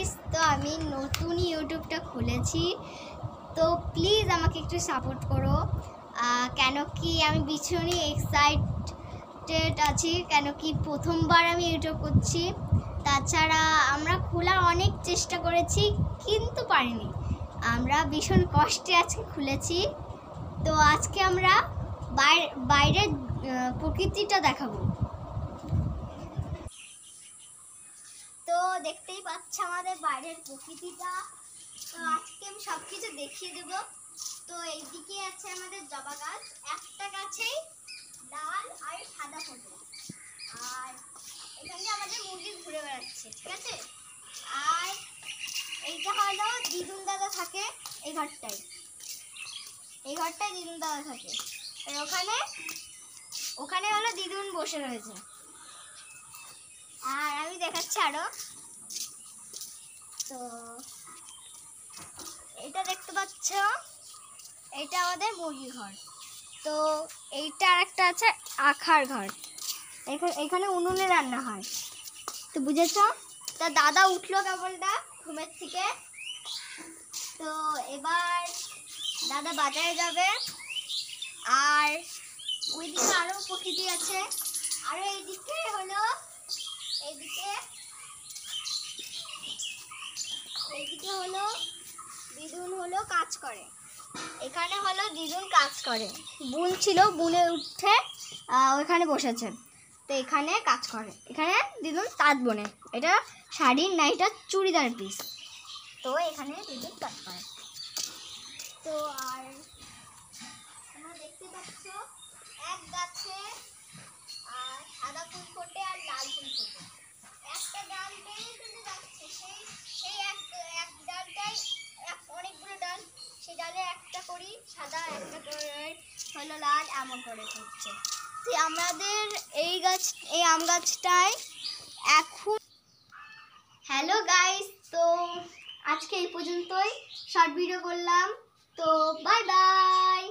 Guys, তো আমি নতুন ইউটিউবটা খুলেছি, তো প্লিজ আমাকে একটু সাপোর্ট করো। কেন কি আমি ভীষণই এক্সাইটেড আছি, কেন কি প্রথমবার আমি ইউটিউব করছি। তাছাড়া আমরা খোলার অনেক চেষ্টা করেছি কিন্তু পারিনি। আমরা ভীষণ কষ্টে আজকে খুলেছি। তো আজকে আমরা বাইরের প্রকৃতিটা দেখাবো। তো দেখতেই পাচ্ছ আমাদের বাইরের প্রকৃতিটা। তো আজকে আমি সব কিছু দেখিয়ে দেব। তো এইদিকে আছে আমাদের জবা গাছ, একটা গাছেই লাল আর সাদা ফুল, আর এখানে আমাদের মুরগি ঘুরে বেড়াচ্ছে, ঠিক আছে। আর এইটা হলো দিদুন দাদা থাকে এই ঘরটায়, দিদুন দাদা থাকে। আর ওখানে হলো দিদুন বসে রয়েছে। আর আমি দেখাচ্ছি আরো। তো এটা দেখতে পাচ্ছ, এইটা আমাদের মুরগি ঘর। তো এইটা আর একটা আছে আখার ঘর, এখানে উনুনে রান্না হয়। তো বুঝেছ? তা দাদা উঠলো কেবলটা ঘুমের থেকে। তো এবার দাদা বাজারে যাবে। আর ওইদিকে আরো প্রকৃতি আছে। আর এইদিকে হলো দিদুন হলো কাজ করে। এখানে হলো দিদুন কাজ করে, বুন ছিল, বুনে উঠে ওইখানে বসেছে। তো এখানে কাজ করে, এখানে দিদুন তাঁত বোনে। এটা শাড়ির না, এটা চুড়িদার পিস। তো এখানে দিদুন কাজ করে। তো আর তোমরা দেখতে পাচ্ছ এক গাছে আর সাদা ফুল ফোটে আর লাল ফুল ফোটে। একটা ডাল বেয়ে চলে যাচ্ছে, সেই এক ডালটাই অনেকগুলো ডাল, সেই ডালে একটা করি সাদা, একটা করে হলো লাল, এমন করে ফুটছে। তো আমাদের এই আম গাছটায় এখন। হ্যালো গাইস, তো আজকে এই পর্যন্তই শর্ট ভিডিও করলাম। তো বাই বাই।